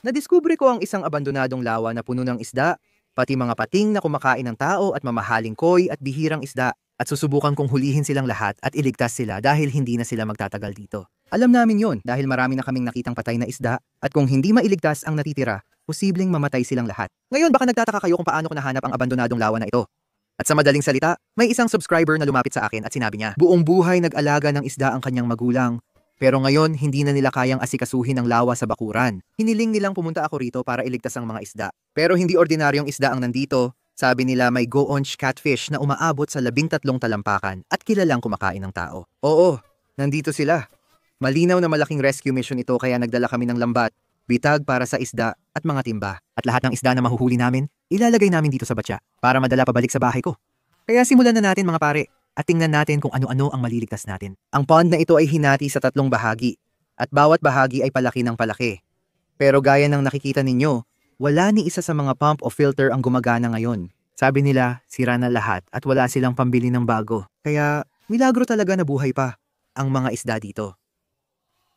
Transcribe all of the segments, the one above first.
Nadiskubre ko ang isang abandonadong lawa na puno ng isda, pati mga pating na kumakain ng tao at mamahaling koi at bihirang isda. At susubukan kong hulihin silang lahat at iligtas sila dahil hindi na sila magtatagal dito. Alam namin yon dahil marami na kaming nakitang patay na isda at kung hindi mailigtas ang natitira, posibleng mamatay silang lahat. Ngayon baka nagtataka kayo kung paano ko nahanap ang abandonadong lawa na ito. At sa madaling salita, may isang subscriber na lumapit sa akin at sinabi niya, buong buhay nag-alaga ng isda ang kanyang magulang. Pero ngayon, hindi na nila kayang asikasuhin ang lawa sa bakuran. Hiniling nilang pumunta ako rito para iligtas ang mga isda. Pero hindi ordinaryong isda ang nandito. Sabi nila may goonch catfish na umaabot sa 13 talampakan at kilalang kumakain ng tao. Oo, nandito sila. Malinaw na malaking rescue mission ito kaya nagdala kami ng lambat, bitag para sa isda at mga timba. At lahat ng isda na mahuhuli namin, ilalagay namin dito sa batya para madala pabalik sa bahay ko. Kaya simulan na natin mga pare at tingnan natin kung ano-ano ang maliligtas natin. Ang pond na ito ay hinati sa 3 bahagi at bawat bahagi ay palaki ng palaki. Pero gaya ng nakikita ninyo, wala ni isa sa mga pump o filter ang gumagana ngayon. Sabi nila, sira na lahat at wala silang pambili ng bago. Kaya, milagro talaga na buhay pa ang mga isda dito.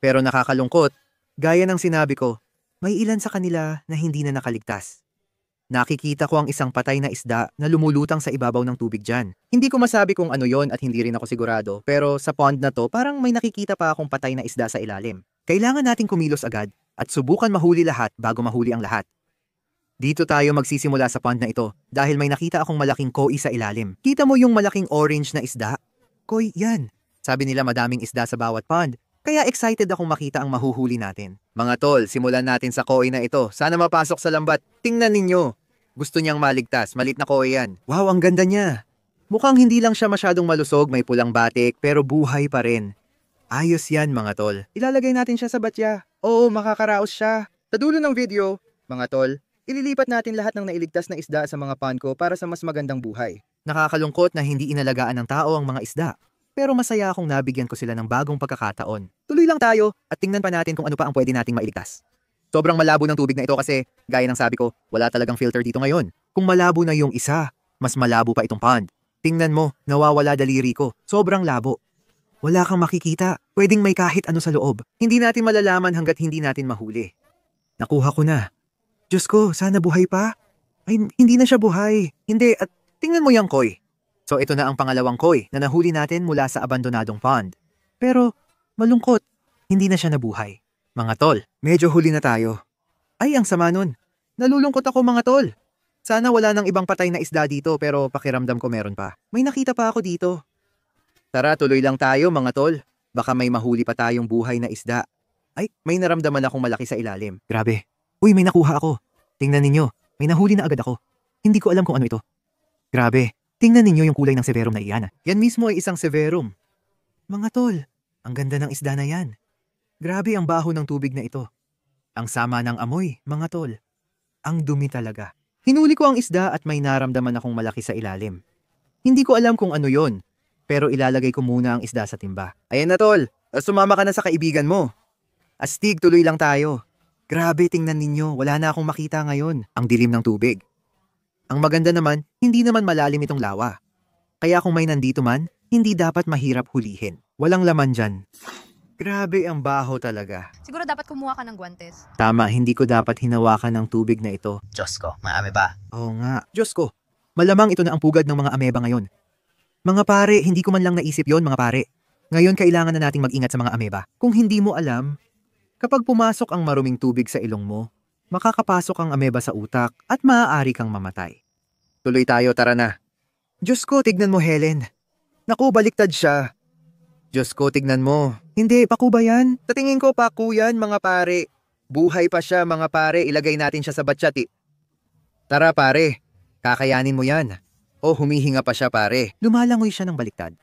Pero nakakalungkot, gaya ng sinabi ko, may ilan sa kanila na hindi na nakaligtas. Nakikita ko ang isang patay na isda na lumulutang sa ibabaw ng tubig dyan. Hindi ko masabi kung ano yon at hindi rin ako sigurado, pero sa pond na to parang may nakikita pa akong patay na isda sa ilalim. Kailangan nating kumilos agad at subukan mahuli lahat bago mahuli ang lahat. Dito tayo magsisimula sa pond na ito dahil may nakita akong malaking koi sa ilalim. Kita mo yung malaking orange na isda? Koi, yan. Sabi nila madaming isda sa bawat pond, kaya excited akong makita ang mahuhuli natin. Mga tol, simulan natin sa koi na ito. Sana mapasok sa lambat. Tingnan ninyo. Gusto niyang maligtas. Malit na koi yan. Wow, ang ganda niya. Mukhang hindi lang siya masyadong malusog, may pulang batik, pero buhay pa rin. Ayos yan mga tol. Ilalagay natin siya sa batya. Oo, makakaraos siya. Sa dulo ng video, mga tol, ililipat natin lahat ng nailigtas na isda sa mga pond ko para sa mas magandang buhay. Nakakalungkot na hindi inalagaan ng tao ang mga isda. Pero masaya akong nabigyan ko sila ng bagong pagkakataon. Tuloy lang tayo at tingnan pa natin kung ano pa ang pwede nating mailigtas. Sobrang malabo ng tubig na ito kasi, gaya ng sabi ko, wala talagang filter dito ngayon. Kung malabo na yung isa, mas malabo pa itong pond. Tingnan mo, nawawala daliri ko. Sobrang labo. Wala kang makikita. Pwedeng may kahit ano sa loob. Hindi natin malalaman hanggat hindi natin mahuli. Nakuha ko na. Diyos ko, sana buhay pa? Ay, hindi na siya buhay. Hindi, at tingnan mo yung koi. So ito na ang pangalawang koi na nahuli natin mula sa abandonadong pond. Pero, malungkot, hindi na siya nabuhay. Mga tol, medyo huli na tayo. Ay, ang sama nun. Nalulungkot ako mga tol. Sana wala nang ibang patay na isda dito pero pakiramdam ko meron pa. May nakita pa ako dito. Tara, tuloy lang tayo mga tol. Baka may mahuli pa tayong buhay na isda. Ay, may naramdaman akong malaki sa ilalim. Grabe. Uy, may nakuha ako. Tingnan ninyo, may nahuli na agad ako. Hindi ko alam kung ano ito. Grabe, tingnan ninyo yung kulay ng severum na iyan. Yan mismo ay isang severum. Mga tol, ang ganda ng isda na yan. Grabe ang baho ng tubig na ito. Ang sama ng amoy, mga tol. Ang dumi talaga. Hinuli ko ang isda at may naramdaman akong malaki sa ilalim. Hindi ko alam kung ano yon, pero ilalagay ko muna ang isda sa timba. Ayan na tol, sumama ka na sa kaibigan mo. Astig, tuloy lang tayo. Grabe, tingnan ninyo, wala na akong makita ngayon. Ang dilim ng tubig. Ang maganda naman, hindi naman malalim itong lawa. Kaya kung may nandito man, hindi dapat mahirap hulihin. Walang laman dyan. Grabe ang baho talaga. Siguro dapat kumuha ka ng guwantes. Tama, hindi ko dapat hinawakan ng tubig na ito. Diyos ko, mga ameba. Oo nga. Diyos ko, malamang ito na ang pugad ng mga ameba ngayon. Mga pare, hindi ko man lang naisip yon mga pare. Ngayon kailangan na nating mag-ingat sa mga ameba. Kung hindi mo alam, kapag pumasok ang maruming tubig sa ilong mo, makakapasok ang ameba sa utak at maaari kang mamatay. Tuloy tayo, tara na. Diyos ko, tignan mo Helen. Naku, baliktad siya. Diyos ko, tignan mo. Hindi, paku ba yan? Sa tingin ko, paku yan, mga pare. Buhay pa siya, mga pare. Ilagay natin siya sa batsyati. Tara, pare. Kakayanin mo yan. O, humihinga pa siya, pare. Lumalangoy siya ng baliktad.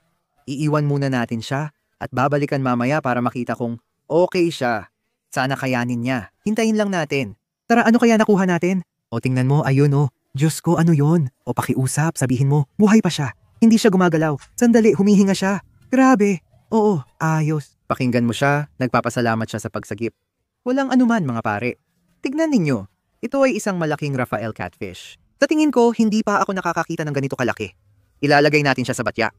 Iiwan muna natin siya at babalikan mamaya para makita kung okay siya. Sana kayanin niya. Hintayin lang natin. Tara, ano kaya nakuha natin? O, tingnan mo, ayun o. Diyos ko, ano yon? O, pakiusap, sabihin mo, buhay pa siya. Hindi siya gumagalaw. Sandali, humihinga siya. Grabe. Oo, ayos. Pakinggan mo siya, nagpapasalamat siya sa pagsagip. Walang anuman mga pare. Tignan ninyo, ito ay isang malaking Raphael catfish. Sa tingin ko, hindi pa ako nakakakita ng ganito kalaki. Ilalagay natin siya sa batya.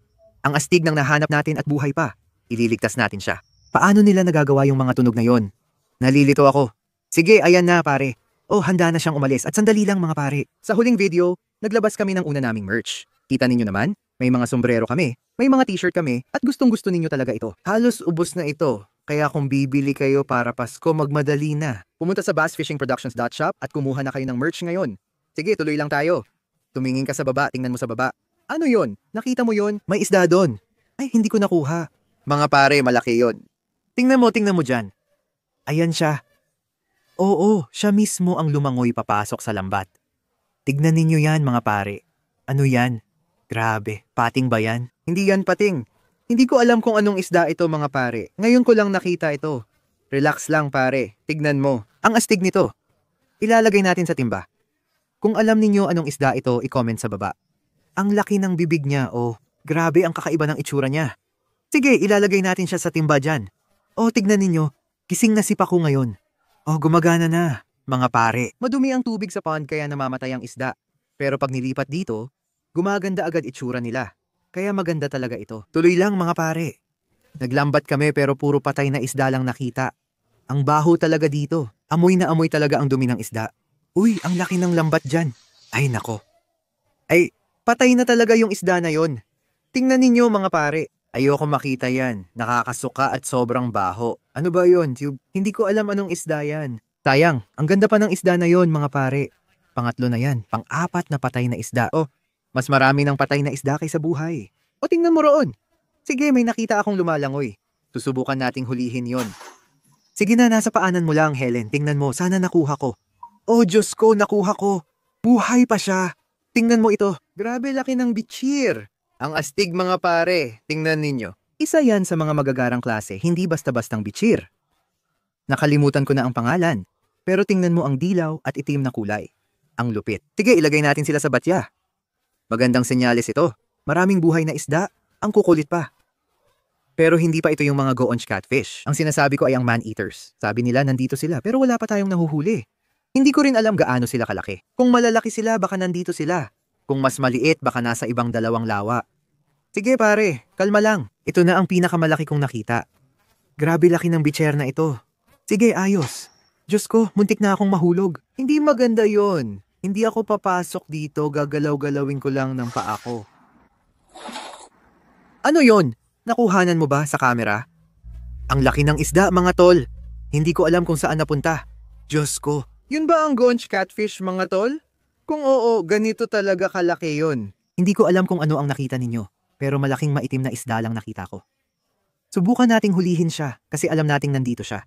Ang astig ng nahanap natin at buhay pa. Ililigtas natin siya. Paano nila nagagawa yung mga tunog na yon? Nalilito ako. Sige, ayan na pare. Oh, handa na siyang umalis at sandali lang mga pare. Sa huling video, naglabas kami ng una naming merch. Kita ninyo naman, may mga sombrero kami, may mga t-shirt kami at gustong-gusto ninyo talaga ito. Halos ubos na ito. Kaya kung bibili kayo para Pasko, magmadali na. Pumunta sa bassfishingproductions.shop at kumuha na kayo ng merch ngayon. Sige, tuloy lang tayo. Tumingin ka sa baba, tingnan mo sa baba. Ano yon? Nakita mo yon? May isda doon. Ay, hindi ko nakuha. Mga pare, malaki yon. Tingnan mo dyan. Ayan siya. Oo, siya mismo ang lumangoy papasok sa lambat. Tignan ninyo yan mga pare. Ano yan? Grabe, pating ba yan? Hindi yan pating. Hindi ko alam kung anong isda ito mga pare. Ngayon ko lang nakita ito. Relax lang pare, tignan mo. Ang astig nito. Ilalagay natin sa timba. Kung alam ninyo anong isda ito, i-comment sa baba. Ang laki ng bibig niya, oh. Grabe ang kakaiba ng itsura niya. Sige, ilalagay natin siya sa timba dyan. Oh, tignan ninyo. Gising na si Paku ngayon. Oh, gumagana na, mga pare. Madumi ang tubig sa pond kaya namamatay ang isda. Pero pag nilipat dito, gumaganda agad itsura nila. Kaya maganda talaga ito. Tuloy lang mga pare. Naglambat kami pero puro patay na isda lang nakita. Ang baho talaga dito. Amoy na amoy talaga ang dumi ng isda. Uy, ang laki ng lambat dyan. Ay nako. Ay, patay na talaga yung isda na yon. Tingnan ninyo mga pare. Ayoko makita yan. Nakakasuka at sobrang baho. Ano ba yon, Tube? Hindi ko alam anong isda yan. Sayang, ang ganda pa ng isda na yon mga pare. Pangatlo na yan, pang-apat na patay na isda. Oh, mas marami ng patay na isda kaysa buhay. O tingnan mo roon. Sige, may nakita akong lumalangoy. Susubukan nating hulihin yon. Sige na, nasa paanan mo lang, Helen. Tingnan mo, sana nakuha ko. Oh, Diyos ko, nakuha ko. Buhay pa siya. Tingnan mo ito. Grabe laki ng bichir. Ang astig mga pare, tingnan ninyo. Isa yan sa mga magagarang klase, hindi basta-bastang bichir. Nakalimutan ko na ang pangalan, pero tingnan mo ang dilaw at itim na kulay. Ang lupit. Sige, ilagay natin sila sa batya. Magandang senyales ito. Maraming buhay na isda, ang kukulit pa. Pero hindi pa ito yung mga goonch catfish. Ang sinasabi ko ay ang man-eaters. Sabi nila nandito sila, pero wala pa tayong nahuhuli. Hindi ko rin alam gaano sila kalaki. Kung malalaki sila, baka nandito sila. Kung mas maliit, baka nasa ibang dalawang lawa. Sige pare, kalma lang. Ito na ang pinakamalaki kong nakita. Grabe laki ng bicher na ito. Sige, ayos. Diyos ko, muntik na akong mahulog. Hindi maganda yon. Hindi ako papasok dito, gagalaw-galawin ko lang ng paa ko. Ano yon? Nakuhanan mo ba sa camera? Ang laki ng isda, mga tol. Hindi ko alam kung saan napunta. Diyos ko, yun ba ang goonch catfish, mga tol? Kung oo, ganito talaga kalaki yon. Hindi ko alam kung ano ang nakita ninyo, pero malaking maitim na isda lang nakita ko. Subukan nating hulihin siya kasi alam nating nandito siya.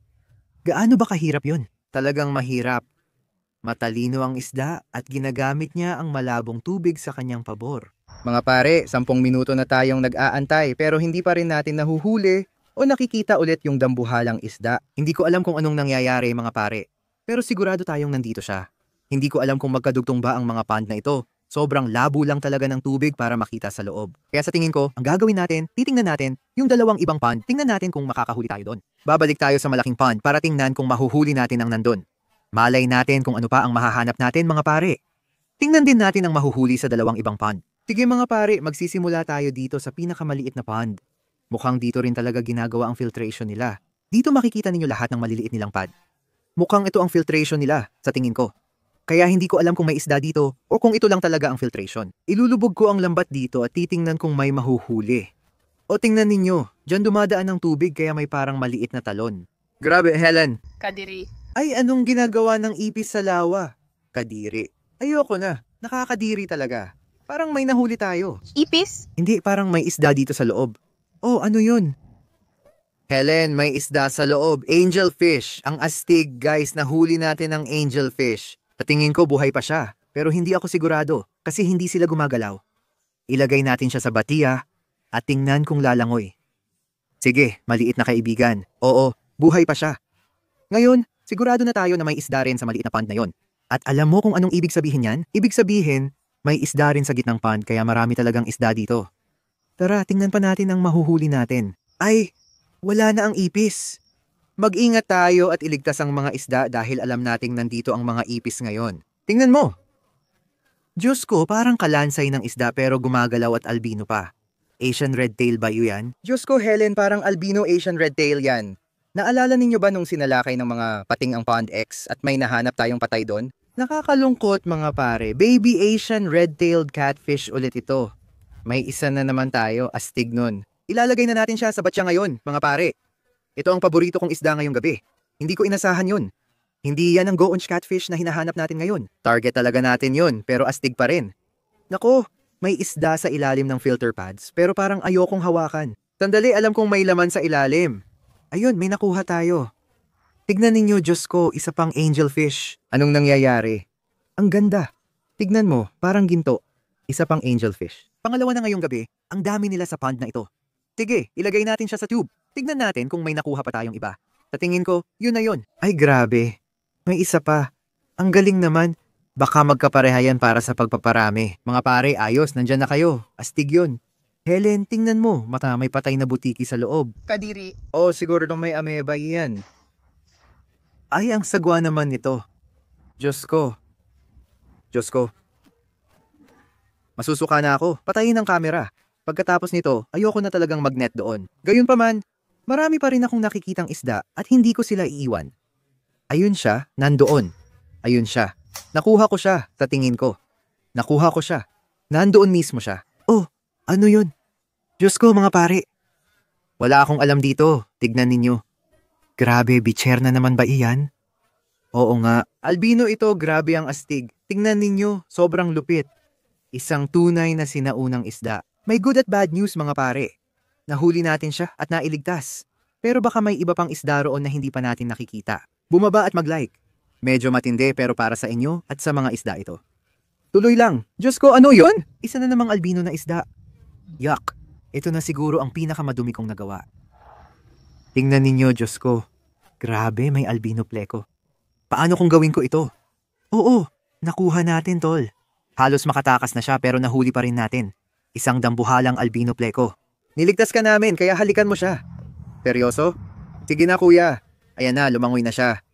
Gaano ba kahirap yon? Talagang mahirap. Matalino ang isda at ginagamit niya ang malabong tubig sa kanyang pabor. Mga pare, 10 minuto na tayong nag-aantay pero hindi pa rin natin nahuhuli o nakikita ulit yung dambuhalang isda. Hindi ko alam kung anong nangyayari mga pare, pero sigurado tayong nandito siya. Hindi ko alam kung magkadugtong ba ang mga pond na ito. Sobrang labo lang talaga ng tubig para makita sa loob. Kaya sa tingin ko, ang gagawin natin, titingnan natin yung dalawang ibang pond, tingnan natin kung makakahuli tayo doon. Babalik tayo sa malaking pond para tingnan kung mahuhuli natin ang nandun. Malay natin kung ano pa ang mahahanap natin mga pare. Tingnan din natin ang mahuhuli sa dalawang ibang pond. Sige mga pare, magsisimula tayo dito sa pinakamaliit na pond. Mukhang dito rin talaga ginagawa ang filtration nila. Dito makikita ninyo lahat ng maliliit nilang pond. Mukhang ito ang filtration nila, sa tingin ko. Kaya hindi ko alam kung may isda dito o kung ito lang talaga ang filtration. Ilulubog ko ang lambat dito at titingnan kung may mahuhuli. O tingnan ninyo, dyan dumadaan ang tubig kaya may parang maliit na talon. Grabe, Helen. Kadiri. Ay, anong ginagawa ng ipis sa lawa? Kadiri. Ayoko na. Nakakadiri talaga. Parang may nahuli tayo. Ipis? Hindi, parang may isda dito sa loob. Oh, ano yun? Helen, may isda sa loob. Angelfish. Ang astig, guys. Nahuli natin ang angelfish. Sa tingin ko, buhay pa siya. Pero hindi ako sigurado kasi hindi sila gumagalaw. Ilagay natin siya sa batiya at tingnan kung lalangoy. Sige, maliit na kaibigan. Oo, buhay pa siya. Ngayon, sigurado na tayo na may isda rin sa maliit na pond na yon. At alam mo kung anong ibig sabihin yan? Ibig sabihin, may isda rin sa gitnang pond kaya marami talagang isda dito. Tara, tingnan pa natin ang mahuhuli natin. Ay, wala na ang ipis. Mag-ingat tayo at iligtas ang mga isda dahil alam nating nandito ang mga ipis ngayon. Tingnan mo. Diyos ko, parang kalansay ng isda pero gumagalaw at albino pa. Asian red tail ba yan? Diyos ko, Helen, parang albino Asian red tail yan. Naalala ninyo ba nung sinalakay ng mga pating ang Pond X at may nahanap tayong patay doon? Nakakalungkot mga pare. Baby Asian red-tailed catfish ulit ito. May isa na naman tayo, astig nun. Ilalagay na natin siya sa batya ngayon, mga pare. Ito ang paborito kong isda ngayong gabi. Hindi ko inasahan yun. Hindi yan ang goonch catfish na hinahanap natin ngayon. Target talaga natin yun, pero astig pa rin. Nako, may isda sa ilalim ng filter pads, pero parang ayokong hawakan. Sandali, alam kong may laman sa ilalim. Ayun, may nakuha tayo. Tignan ninyo, Diyos ko, isa pang angelfish. Anong nangyayari? Ang ganda. Tignan mo, parang ginto. Isa pang angelfish. Pangalawa na ngayong gabi, ang dami nila sa pond na ito. Sige, ilagay natin siya sa tube. Tignan natin kung may nakuha pa tayong iba. Sa tingin ko, yun na yun. Ay grabe. May isa pa. Ang galing naman. Baka magkapareha yan para sa pagpaparami. Mga pare, ayos, nandyan na kayo. Astig yun. Helen, tingnan mo. May patay na butiki sa loob. Kadiri. Oh, siguro nung may ameba yan. Ay, ang sagwa naman nito. Diyos ko. Diyos ko. Masusuka na ako. Patayin ang kamera. Pagkatapos nito, ayoko na talagang magnet doon. Gayunpaman, marami pa rin akong nakikitang isda at hindi ko sila iiwan. Ayun siya, nandoon. Ayun siya. Nakuha ko siya, sa tingin ko. Nakuha ko siya. Nandoon mismo siya. Oh, ano yun? Diyos ko mga pare. Wala akong alam dito. Tignan ninyo. Grabe, bicher na naman ba iyan? Oo nga. Albino ito, grabe ang astig. Tingnan ninyo, sobrang lupit. Isang tunay na sinaunang isda. May good at bad news mga pare. Nahuli natin siya at nailigtas. Pero baka may iba pang isda roon na hindi pa natin nakikita. Bumaba at mag-like. Medyo matindi pero para sa inyo at sa mga isda ito. Tuloy lang. Diyos ko, ano yon? Isa na namang albino na isda. Yuck. Ito na siguro ang pinakamadumi kong nagawa. Tingnan ninyo, Diyos ko. Grabe, may albino pleko. Paano kung gawin ko ito? Oo, nakuha natin, tol. Halos makatakas na siya pero nahuli pa rin natin. Isang dambuhalang albino pleko. Niligtas ka namin kaya halikan mo siya. Seryoso? Sige na kuya. Ayan na, lumangoy na siya.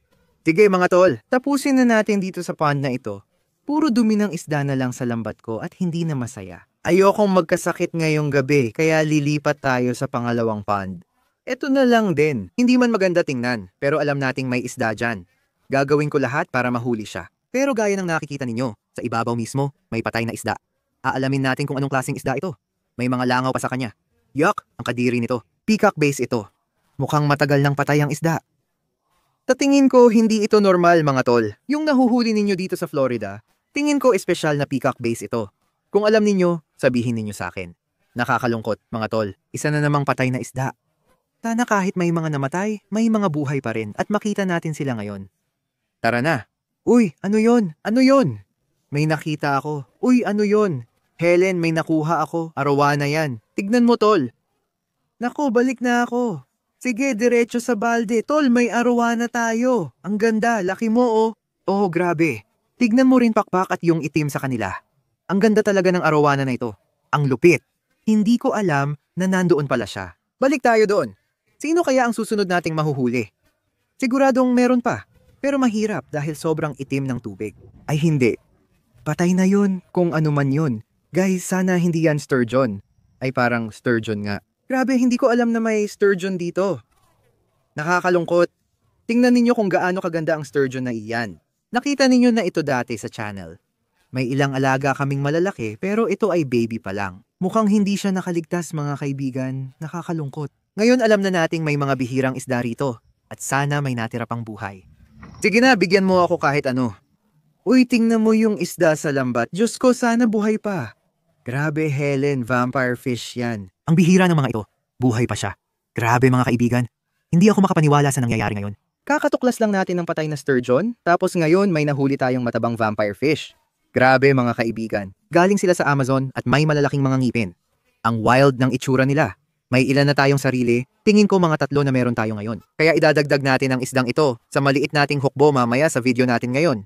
Sige mga tol, tapusin na natin dito sa pond na ito. Puro dumi ng isda na lang sa lambat ko at hindi na masaya. Ayokong magkasakit ngayong gabi kaya lilipat tayo sa pangalawang pond. Ito na lang din. Hindi man maganda tingnan pero alam nating may isda dyan. Gagawin ko lahat para mahuli siya. Pero gaya ng nakikita ninyo, sa ibabaw mismo may patay na isda. Aalamin natin kung anong klaseng isda ito. May mga langaw pa sa kanya. Yuck, ang kadiri nito. Peacock base ito. Mukhang matagal nang patay ang isda. Sa tingin ko, hindi ito normal mga tol. Yung nahuhuli ninyo dito sa Florida, tingin ko espesyal na peacock base ito. Kung alam ninyo, sabihin ninyo sa akin. Nakakalungkot mga tol, isa na namang patay na isda. Sana kahit may mga namatay, may mga buhay pa rin at makita natin sila ngayon. Tara na. Uy, ano yon? Ano yon? May nakita ako. Uy, ano yon? Helen, may nakuha ako. Arawana yan. Tignan mo tol. Naku, balik na ako. Sige, diretso sa balde. Tol, may arawana tayo. Ang ganda, laki mo oh. Oh, grabe. Tignan mo rin pakpak at yung itim sa kanila. Ang ganda talaga ng arawana na ito. Ang lupit. Hindi ko alam na nandoon pala siya. Balik tayo doon. Sino kaya ang susunod nating mahuhuli? Siguradong meron pa. Pero mahirap dahil sobrang itim ng tubig. Ay hindi. Patay na yun kung ano man yun. Guys, sana hindi yan sturgeon. Ay parang sturgeon nga. Grabe, hindi ko alam na may sturgeon dito. Nakakalungkot. Tingnan ninyo kung gaano kaganda ang sturgeon na iyan. Nakita ninyo na ito dati sa channel. May ilang alaga kaming malalaki pero ito ay baby pa lang. Mukhang hindi siya nakaligtas mga kaibigan. Nakakalungkot. Ngayon alam na nating may mga bihirang isda rito. At sana may natira pang buhay. Sige na, bigyan mo ako kahit ano. Uy, tingnan mo yung isda sa lambat. Diyos ko, sana buhay pa. Grabe Helen, vampire fish yan. Ang bihira ng mga ito. Buhay pa siya. Grabe mga kaibigan. Hindi ako makapaniwala sa nangyayari ngayon. Kakatuklas lang natin ng patay na sturgeon, tapos ngayon may nahuli tayong matabang vampire fish. Grabe mga kaibigan. Galing sila sa Amazon at may malalaking mga ngipin. Ang wild ng itsura nila. May ilan na tayong sarili, tingin ko mga 3 na meron tayo ngayon. Kaya idadagdag natin ang isdang ito sa maliit nating hukbo mamaya sa video natin ngayon.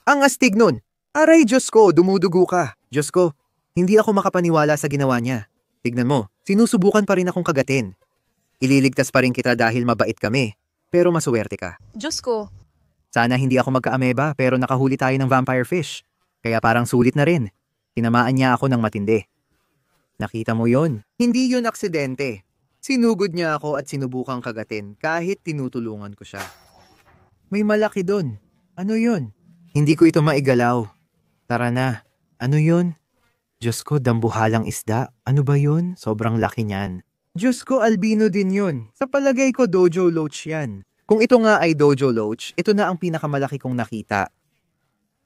Ang astig nun! Aray Diyos ko, dumudugo ka. Diyos ko, hindi ako makapaniwala sa ginawa niya. Tignan mo, sinusubukan pa rin akong kagatin. Ililigtas pa rin kita dahil mabait kami, pero masuwerte ka. Diyos ko. Sana hindi ako magka-ameba pero nakahuli tayo ng vampire fish. Kaya parang sulit na rin. Tinamaan niya ako ng matindi. Nakita mo yon? Hindi yun aksidente. Sinugod niya ako at sinubukang kagatin kahit tinutulungan ko siya. May malaki doon. Ano yun? Hindi ko ito maigalaw. Tara na. Ano yun? Diyos ko, dambuhalang isda. Ano ba yun? Sobrang laki niyan. Diyos ko, albino din yun. Sa palagay ko, dojo loach yan. Kung ito nga ay dojo loach, ito na ang pinakamalaki kong nakita.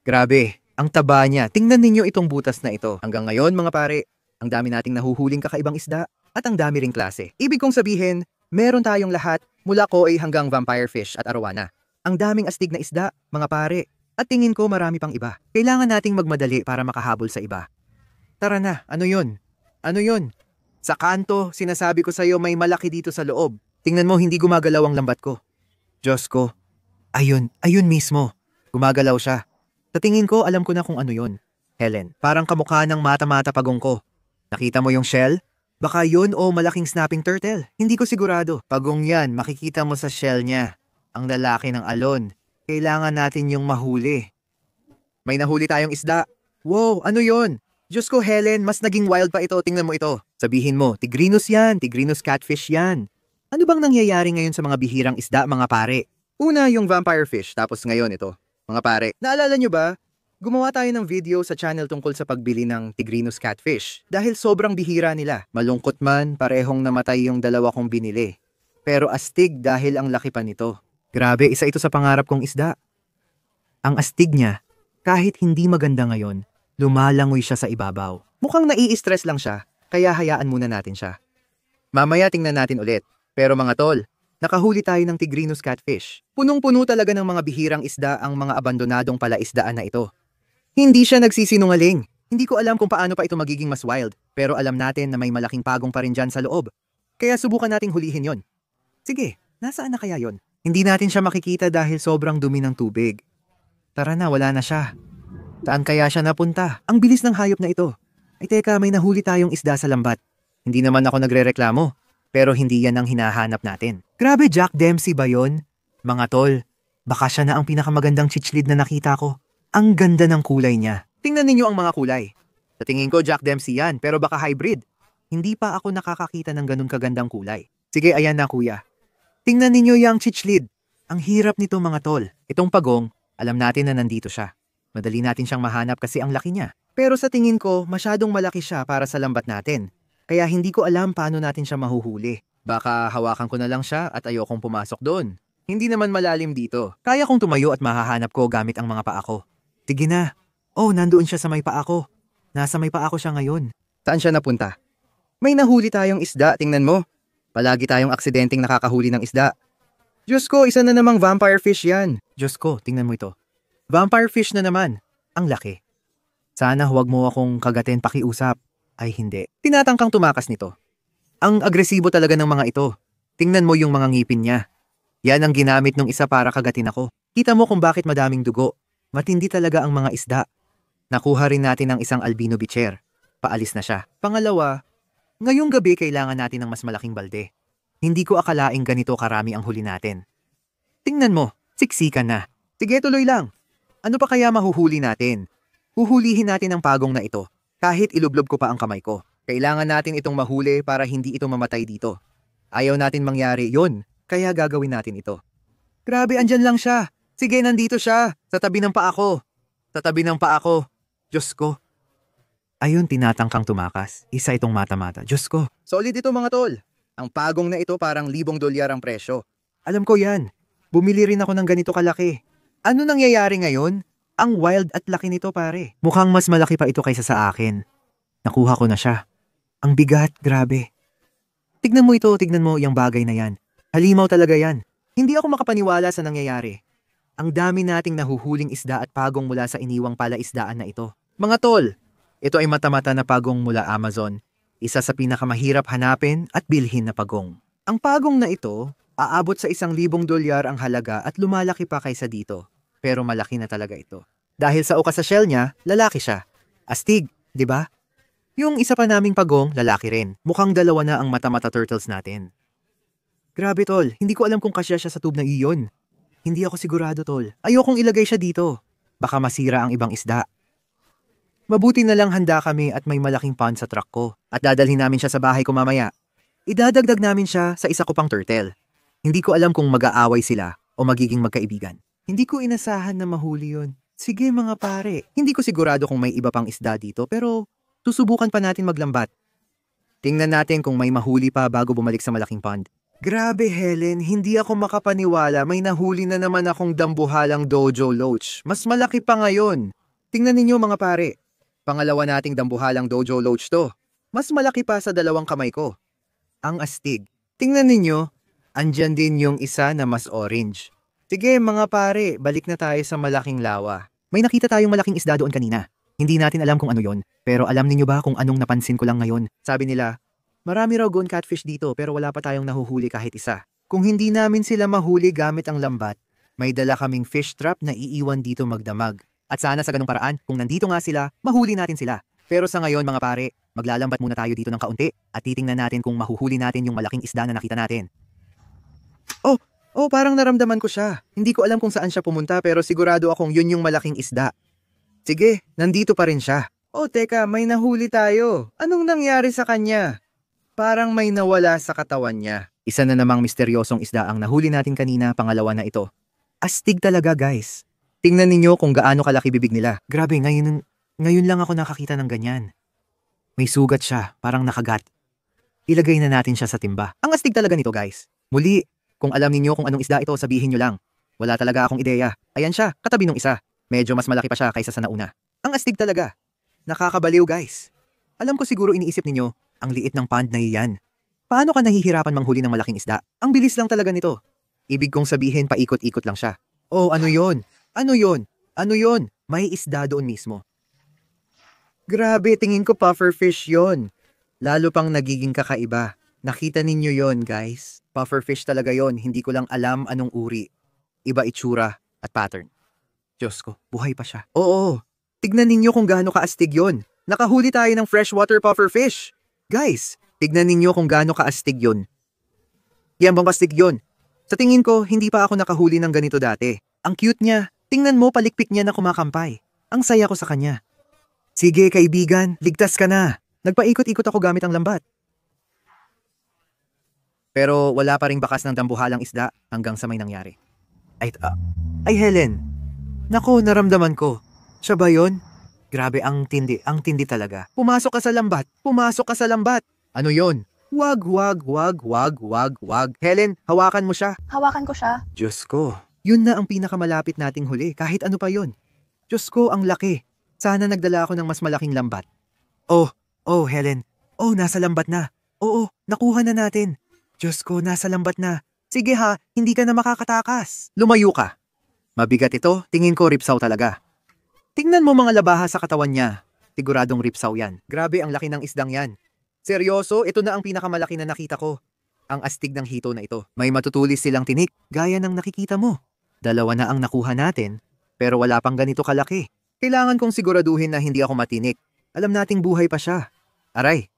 Grabe, ang taba niya. Tingnan ninyo itong butas na ito. Hanggang ngayon, mga pare, ang dami nating nahuhuling kakaibang isda at ang dami ring klase. Ibig kong sabihin, meron tayong lahat mula koi hanggang vampire fish at arowana. Ang daming astig na isda, mga pare. At tingin ko marami pang iba. Kailangan nating magmadali para makahabol sa iba. Tara na, ano yun? Ano yun? Sa kanto, sinasabi ko sa'yo may malaki dito sa loob. Tingnan mo, hindi gumagalaw ang lambat ko. Diyos ko. Ayun mismo. Gumagalaw siya. Sa tingin ko, alam ko na kung ano yun. Helen, parang kamukha ng mata-mata pagong ko. Nakita mo yung shell? Baka yun o malaking snapping turtle. Hindi ko sigurado. Pagong yan, makikita mo sa shell niya. Ang lalaki ng alon. Kailangan natin yung mahuli. May nahuli tayong isda. Wow, ano yun? Diyos ko, Helen, mas naging wild pa ito. Tingnan mo ito. Sabihin mo, tigrinus yan, tigrinus catfish yan. Ano bang nangyayari ngayon sa mga bihirang isda, mga pare? Una, yung vampire fish, tapos ngayon ito. Mga pare, naalala nyo ba? Gumawa tayo ng video sa channel tungkol sa pagbili ng tigrinus catfish. Dahil sobrang bihira nila. Malungkot man, parehong namatay yung dalawa kong binili. Pero astig dahil ang laki pa nito. Grabe, isa ito sa pangarap kong isda. Ang astig niya, kahit hindi maganda ngayon, lumalangoy siya sa ibabaw. Mukhang nai-stress lang siya, kaya hayaan muna natin siya. Mamaya tingnan natin ulit. Pero mga tol, nakahuli tayo ng tigrinus catfish. Punong-puno talaga ng mga bihirang isda ang mga abandonadong palaisdaan na ito. Hindi siya nagsisinungaling. Hindi ko alam kung paano pa ito magiging mas wild, pero alam natin na may malaking pagong pa rin dyan sa loob. Kaya subukan nating hulihin yon. Sige, nasaan na kaya yon? Hindi natin siya makikita dahil sobrang dumi ng tubig. Tara na, wala na siya. Saan kaya siya napunta? Ang bilis ng hayop na ito. Ay teka, may nahuli tayong isda sa lambat. Hindi naman ako nagrereklamo, pero hindi yan ang hinahanap natin. Grabe, Jack Dempsey ba yon? Mga tol, baka siya na ang pinakamagandang chichlid na nakita ko. Ang ganda ng kulay niya. Tingnan ninyo ang mga kulay. Sa tingin ko, Jack Dempsey yan, pero baka hybrid. Hindi pa ako nakakakita ng ganun kagandang kulay. Sige, ayan na kuya. Tingnan ninyo yung chichlid. Ang hirap nito mga tol. Itong pagong, alam natin na nandito siya. Madali natin siyang mahanap kasi ang laki niya. Pero sa tingin ko, masyadong malaki siya para sa lambat natin. Kaya hindi ko alam paano natin siya mahuhuli. Baka hawakan ko na lang siya at ayokong pumasok doon. Hindi naman malalim dito. Kaya kong tumayo at mahahanap ko gamit ang mga paa ko. Sige na. Oh, nandoon siya sa may paa ko. Nasa may paa ko siya ngayon. Saan siya napunta? May nahuli tayong isda, tingnan mo. Palagi tayong aksidenteng nakakahuli ng isda. Diyos ko, isa na namang vampire fish yan. Diyos ko, tingnan mo ito. Vampire fish na naman. Ang laki. Sana huwag mo akong kagatin pakiusap. Ay hindi. Tinatangkang tumakas nito. Ang agresibo talaga ng mga ito. Tingnan mo yung mga ngipin niya. Yan ang ginamit ng isa para kagatin ako. Kita mo kung bakit madaming dugo. Matindi talaga ang mga isda. Nakuha rin natin ang isang albino bicher. Paalis na siya. Pangalawa, ngayong gabi kailangan natin ng mas malaking balde. Hindi ko akalaing ganito karami ang huli natin. Tingnan mo, siksikan na. Sige, tuloy lang. Ano pa kaya mahuhuli natin? Huhulihin natin ang pagong na ito, kahit ilublob ko pa ang kamay ko. Kailangan natin itong mahuli para hindi ito mamatay dito. Ayaw natin mangyari yon, kaya gagawin natin ito. Grabe, andyan lang siya. Sige, nandito siya. Sa tabi ng paa ko. Sa tabi ng paa ko. Diyos ko. Ayun, tinatangkang tumakas. Isa itong mata-mata. Diyos ko. Solid ito mga tol. Ang pagong na ito parang $1,000 ang presyo. Alam ko yan. Bumili rin ako ng ganito kalaki. Ano nangyayari ngayon? Ang wild at laki nito pare. Mukhang mas malaki pa ito kaysa sa akin. Nakuha ko na siya. Ang bigat, grabe. Tignan mo ito, tignan mo yung bagay na yan. Halimaw talaga yan. Hindi ako makapaniwala sa nangyayari. Ang dami nating nahuhuling isda at pagong mula sa iniwang palaisdaan na ito. Mga tol, ito ay mata-mata na pagong mula Amazon. Isa sa pinakamahirap hanapin at bilhin na pagong. Ang pagong na ito, aabot sa $1,000 ang halaga at lumalaki pa kaysa dito. Pero malaki na talaga ito. Dahil sa uka sa shell niya, lalaki siya. Astig, di ba? Yung isa pa naming pagong, lalaki rin. Mukhang dalawa na ang mata-mata turtles natin. Grabe tol, hindi ko alam kung kasya siya sa tube na iyon. Hindi ako sigurado tol. Ayokong ilagay siya dito. Baka masira ang ibang isda. Mabuti na lang handa kami at may malaking pond sa truck ko. At dadalhin namin siya sa bahay ko mamaya. Idadagdag namin siya sa isa ko pang turtle. Hindi ko alam kung mag-aaway sila o magiging magkaibigan. Hindi ko inasahan na mahuli yon. Sige mga pare, hindi ko sigurado kung may iba pang isda dito pero susubukan pa natin maglambat. Tingnan natin kung may mahuli pa bago bumalik sa malaking pond. Grabe Helen, hindi ako makapaniwala, may nahuli na naman akong dambuhalang dojo loach. Mas malaki pa ngayon. Tingnan ninyo mga pare, pangalawa nating dambuhalang dojo loach to. Mas malaki pa sa dalawang kamay ko. Ang astig. Tingnan ninyo, andyan din yung isa na mas orange. Sige mga pare, balik na tayo sa malaking lawa. May nakita tayong malaking isda doon kanina. Hindi natin alam kung ano yon, pero alam niyo ba kung anong napansin ko lang ngayon? Sabi nila, marami raw gone catfish dito pero wala pa tayong nahuhuli kahit isa. Kung hindi namin sila mahuli gamit ang lambat, may dala kaming fish trap na iiwan dito magdamag. At sana sa ganung paraan, kung nandito nga sila, mahuli natin sila. Pero sa ngayon mga pare, maglalambat muna tayo dito ng kaunti at titingnan natin kung mahuhuli natin yung malaking isda na nakita natin. Oh, parang naramdaman ko siya. Hindi ko alam kung saan siya pumunta pero sigurado akong yun yung malaking isda. Sige, nandito pa rin siya. Oh, teka, may nahuli tayo. Anong nangyari sa kanya? Parang may nawala sa katawan niya. Isa na namang misteryosong isda ang nahuli natin kanina, pangalawa na ito. Astig talaga guys. Tingnan ninyo kung gaano kalaki bibig nila. Grabe, ngayon lang ako nakakita ng ganyan. May sugat siya, parang nakagat. Ilagay na natin siya sa timba. Ang astig talaga nito guys. Muli, kung alam ninyo kung anong isda ito, sabihin nyo lang. Wala talaga akong ideya. Ayan siya, katabi nung isa. Medyo mas malaki pa siya kaysa sa nauna. Ang astig talaga. Nakakabaliw guys. Alam ko siguro iniisip ninyo, ang liit ng pond na iyan. Paano ka nahihirapan manghuli ng malaking isda? Ang bilis lang talaga nito. Ibig kong sabihin paikot-ikot lang siya. Oh, ano yon? Ano yon? Ano yon? May isda doon mismo. Grabe, tingin ko pufferfish yon. Lalo pang nagiging kakaiba. Nakita ninyo yon guys. Pufferfish talaga yon, hindi ko lang alam anong uri. Iba itsura at pattern. Diyos ko, buhay pa siya. Oo, tignan ninyo kung gaano kaastig yon. Nakahuli tayo ng freshwater pufferfish. Guys, tignan ninyo kung gaano kaastig yon. Yan bang kastig yon? Sa tingin ko, hindi pa ako nakahuli ng ganito dati. Ang cute niya. Tingnan mo palikpik niya na kumakampay. Ang saya ko sa kanya. Sige kaibigan, ligtas ka na. Nagpaikot-ikot ako gamit ang lambat. Pero wala pa ring bakas ng dambuhalang isda hanggang sa may nangyari. Ay Helen. Nako, naramdaman ko. Siya ba yun? Grabe, ang tindi talaga. Pumasok ka sa lambat. Pumasok ka sa lambat. Ano yon? Wag. Helen, hawakan mo siya. Hawakan ko siya. Diyos ko. Yun na ang pinakamalapit nating huli. Kahit ano pa yon. Diyos ko, ang laki. Sana nagdala ako ng mas malaking lambat. Oh, Helen. Oh, nasa lambat na. Oo, nakuha na natin. Diyos ko, nasa lambat na. Sige ha, hindi ka na makakatakas. Lumayo ka. Mabigat ito, tingin ko ripsaw talaga. Tingnan mo mga labaha sa katawan niya. Siguradong ripsaw yan. Grabe ang laki ng isdang yan. Seryoso, ito na ang pinakamalaki na nakita ko. Ang astig ng hito na ito. May matutulis silang tinik, gaya ng nakikita mo. Dalawa na ang nakuha natin, pero wala pang ganito kalaki. Kailangan kong siguraduhin na hindi ako matinik. Alam nating buhay pa siya. Aray.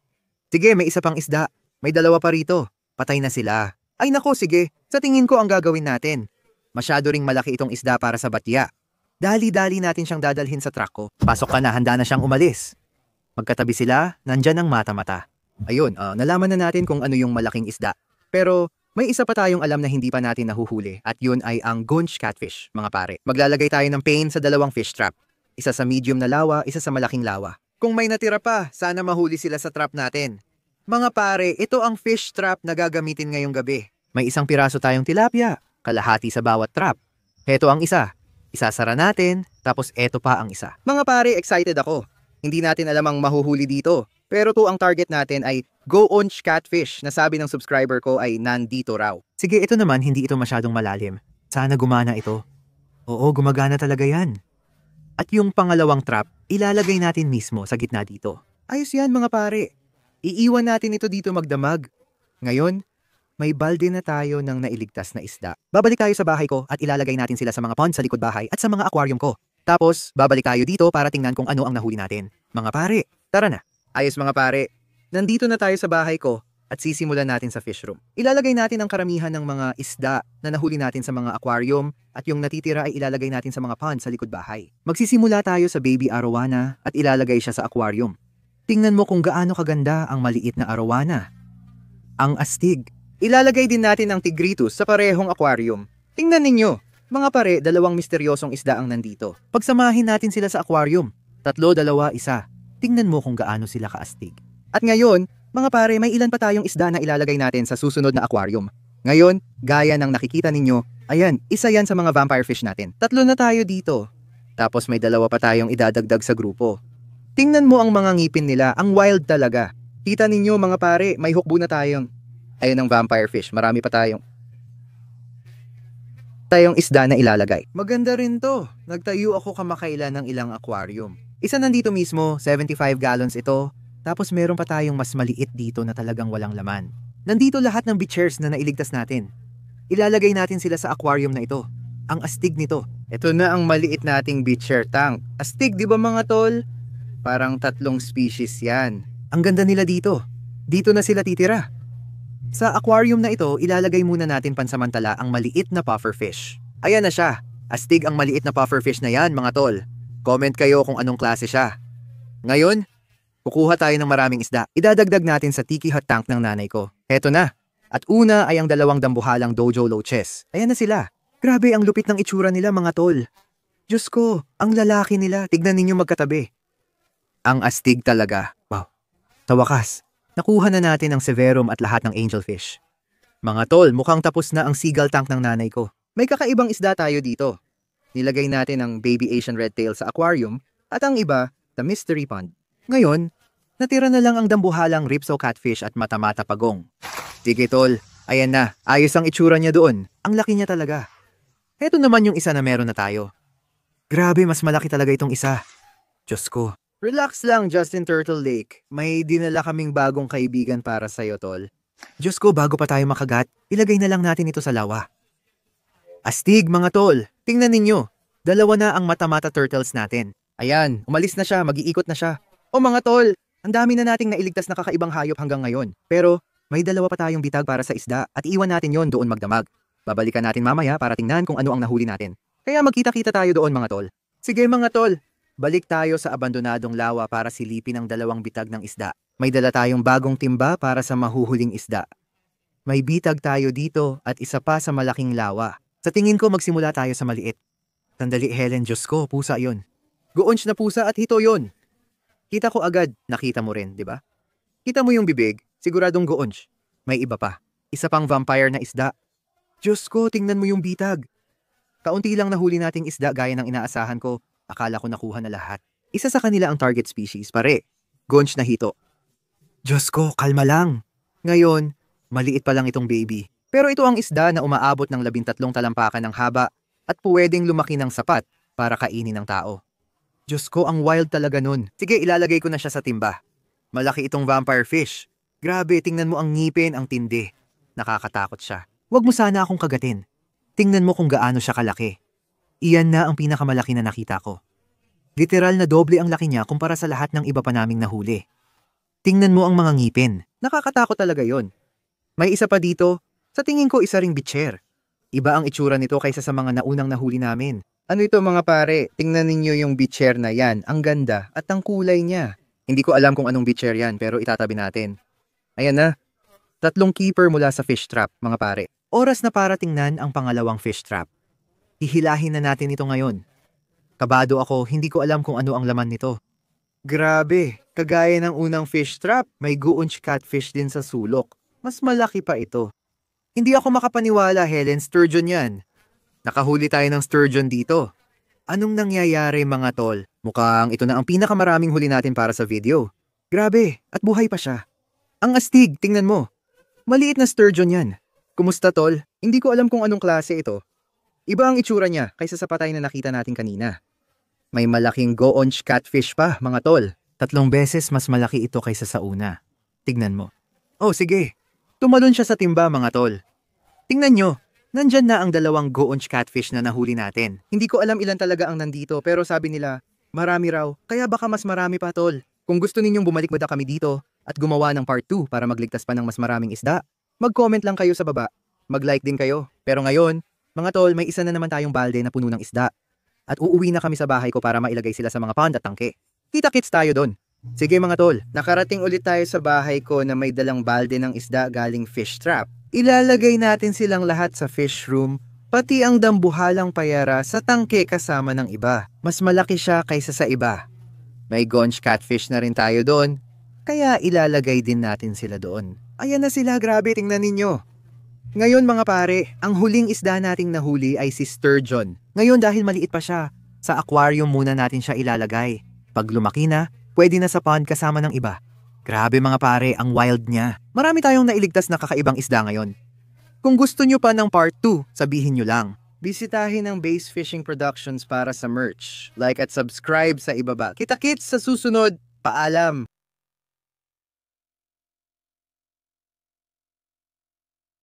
Sige, may isa pang isda. May dalawa pa rito. Patay na sila. Ay nako, sige. Sa tingin ko ang gagawin natin. Masyado ring malaki itong isda para sa batya. Dali-dali natin siyang dadalhin sa truck ko. Pasok ka na, handa na siyang umalis. Magkatabi sila, nandyan ang mata-mata. Ayun, nalaman na natin kung ano yung malaking isda. Pero may isa pa tayong alam na hindi pa natin nahuhuli at yun ay ang gonch catfish, mga pare. Maglalagay tayo ng pain sa dalawang fish trap. Isa sa medium na lawa, isa sa malaking lawa. Kung may natira pa, sana mahuli sila sa trap natin. Mga pare, ito ang fish trap na gagamitin ngayong gabi. May isang piraso tayong tilapia, kalahati sa bawat trap. Heto ang isa. Isasara natin, tapos eto pa ang isa. Mga pare, excited ako. Hindi natin alam ang mahuhuli dito. Pero to ang target natin ay Go-Onch Catfish na sabi ng subscriber ko ay nandito raw. Sige, ito naman hindi ito masyadong malalim. Sana gumana ito. Oo, gumagana talaga yan. At yung pangalawang trap, ilalagay natin mismo sa gitna dito. Ayos yan mga pare. Iiwan natin ito dito magdamag. Ngayon, may balde na tayo ng nailigtas na isda. Babalik tayo sa bahay ko at ilalagay natin sila sa mga pond sa likod bahay at sa mga aquarium ko. Tapos, babalik tayo dito para tingnan kung ano ang nahuli natin. Mga pare, tara na. Ayos mga pare, nandito na tayo sa bahay ko at sisimulan natin sa fish room. Ilalagay natin ang karamihan ng mga isda na nahuli natin sa mga aquarium at yung natitira ay ilalagay natin sa mga pond sa likod bahay. Magsisimula tayo sa baby arowana at ilalagay siya sa aquarium. Tingnan mo kung gaano kaganda ang maliit na arowana. Ang astig. Ilalagay din natin ang tigritus sa parehong aquarium. Tingnan ninyo, mga pare, dalawang misteryosong isda ang nandito. Pagsamahin natin sila sa aquarium. 3, 2, 1. Tingnan mo kung gaano sila kaastig. At ngayon, mga pare, may ilan pa tayong isda na ilalagay natin sa susunod na aquarium. Ngayon, gaya ng nakikita ninyo, ayan, isa yan sa mga vampire fish natin. 3 na tayo dito. Tapos may 2 pa tayong idadagdag sa grupo. Tingnan mo ang mga ngipin nila, ang wild talaga. Kita ninyo mga pare, may hukbo na tayong. Ayun ang vampire fish, marami pa tayong isda na ilalagay. Maganda rin to. Nagtayo ako kamakailan ng ilang aquarium. Isa nandito mismo, 75 gallons ito. Tapos meron pa tayong mas maliit dito na talagang walang laman. Nandito lahat ng bichers na nailigtas natin. Ilalagay natin sila sa aquarium na ito. Ang astig nito. Ito na ang maliit nating bicher tank. Astig, di ba mga tol? Parang 3 species yan. Ang ganda nila dito. Dito na sila titira. Sa aquarium na ito, ilalagay muna natin pansamantala ang maliit na pufferfish. Ayan na siya. Astig ang maliit na pufferfish na yan, mga tol. Comment kayo kung anong klase siya. Ngayon, kukuha tayo ng maraming isda. Idadagdag natin sa tiki hot tank ng nanay ko. Heto na. At una ay ang 2 dambuhalang dojo loaches. Ayan na sila. Grabe ang lupit ng itsura nila, mga tol. Diyos ko, ang lalaki nila. Tignan ninyo magkatabi. Ang astig talaga. Wow. Sa wakas, nakuha na natin ang severum at lahat ng angelfish. Mga tol, mukhang tapos na ang seagull tank ng nanay ko. May kakaibang isda tayo dito. Nilagay natin ang baby Asian redtail sa aquarium at ang iba, the mystery pond. Ngayon, natira na lang ang dambuhalang ripso catfish at mata-mata pagong. Sige tol, ayan na, ayos ang itsura niya doon. Ang laki niya talaga. Heto naman yung isa na meron na tayo. Grabe, mas malaki talaga itong isa. Diyos ko. Relax lang, Justin Turtle Lake. May dinala kaming bagong kaibigan para sa'yo, tol. Diyos ko, bago pa tayo makagat, ilagay na lang natin ito sa lawa. Astig, mga tol. Tingnan ninyo. 2 na ang mata-mata turtles natin. Ayan, umalis na siya, mag-iikot na siya. O mga tol, ang dami na nating nailigtas na kakaibang hayop hanggang ngayon. Pero, may 2 pa tayong bitag para sa isda at iiwan natin yon doon magdamag. Babalikan natin mamaya para tingnan kung ano ang nahuli natin. Kaya magkita-kita tayo doon, mga tol. Sige, mga tol. Balik tayo sa abandonadong lawa para silipin ang 2 bitag ng isda. May dala tayong bagong timba para sa mahuhuling isda. May bitag tayo dito at isa pa sa malaking lawa. Sa tingin ko magsimula tayo sa maliit. Sandali, Helen, Diyos ko, pusa yon. Goonch na pusa at hito yon. Kita ko agad, nakita mo rin, di ba? Kita mo yung bibig, siguradong goonch. May iba pa, isa pang vampire na isda. Diyos ko, tingnan mo yung bitag. Kaunti lang nahuli nating isda gaya ng inaasahan ko. Akala ko nakuha na lahat. Isa sa kanila ang target species, pare. Goonch na hito. Diyos ko, kalma lang. Ngayon, maliit pa lang itong baby. Pero ito ang isda na umaabot ng 13 talampakan ng haba at pwedeng lumaki ng sapat para kainin ng tao. Diyos ko, ang wild talaga nun. Sige, ilalagay ko na siya sa timba. Malaki itong vampire fish. Grabe, tingnan mo ang ngipin, ang tindi. Nakakatakot siya. Huwag mo sana akong kagatin. Tingnan mo kung gaano siya kalaki. Iyan na ang pinakamalaki na nakita ko. Literal na doble ang laki niya kumpara sa lahat ng iba pa naming nahuli. Tingnan mo ang mga ngipin. Nakakatakot talaga yon. May isa pa dito, sa tingin ko isa ring bicher. Iba ang itsura nito kaysa sa mga naunang nahuli namin. Ano ito mga pare? Tingnan ninyo yung bicher na yan. Ang ganda at ang kulay niya. Hindi ko alam kung anong bicher yan pero itatabi natin. Ayan na. 3 keeper mula sa fish trap, mga pare. Oras na para tingnan ang pangalawang fish trap. Hihilahin na natin ito ngayon. Kabado ako, hindi ko alam kung ano ang laman nito. Grabe, kagaya ng unang fish trap, may goonch catfish din sa sulok. Mas malaki pa ito. Hindi ako makapaniwala, Helen, sturgeon yan. Nakahuli tayo ng sturgeon dito. Anong nangyayari, mga tol? Mukhang ito na ang pinakamaraming huli natin para sa video. Grabe, at buhay pa siya. Ang astig, tingnan mo. Maliit na sturgeon yan. Kumusta, tol? Hindi ko alam kung anong klase ito. Iba ang itsura niya kaysa sa patay na nakita natin kanina. May malaking goonch catfish pa, mga tol. 3 beses mas malaki ito kaysa sa una. Tignan mo. Oh, sige. Tumalon siya sa timba, mga tol. Tingnan nyo. Nandyan na ang 2 goonch catfish na nahuli natin. Hindi ko alam ilan talaga ang nandito pero sabi nila, marami raw. Kaya baka mas marami pa, tol. Kung gusto ninyong bumalik muna kami dito at gumawa ng part 2 para magligtas pa ng mas maraming isda, mag-comment lang kayo sa baba. Mag-like din kayo. Pero ngayon, mga tol, may isa na naman tayong balde na puno ng isda. At uuwi na kami sa bahay ko para mailagay sila sa mga pond at tangke. Kita-kits tayo doon. Sige mga tol, nakarating ulit tayo sa bahay ko na may dalang balde ng isda galing fish trap. Ilalagay natin silang lahat sa fish room, pati ang dambuhalang payara sa tangke kasama ng iba. Mas malaki siya kaysa sa iba. May gonch catfish na rin tayo doon, kaya ilalagay din natin sila doon. Ayan na sila, grabe, tingnan ninyo. Ngayon mga pare, ang huling isda nating nahuli ay si sturgeon. Ngayon dahil maliit pa siya, sa aquarium muna natin siya ilalagay. Pag lumaki na, pwede na sa pond kasama ng iba. Grabe mga pare, ang wild niya. Marami tayong nailigtas na kakaibang isda ngayon. Kung gusto nyo pa ng part 2, sabihin nyo lang. Bisitahin ang Base Fishing Productions para sa merch. Like at subscribe sa ibaba. Kita-kits sa susunod. Paalam!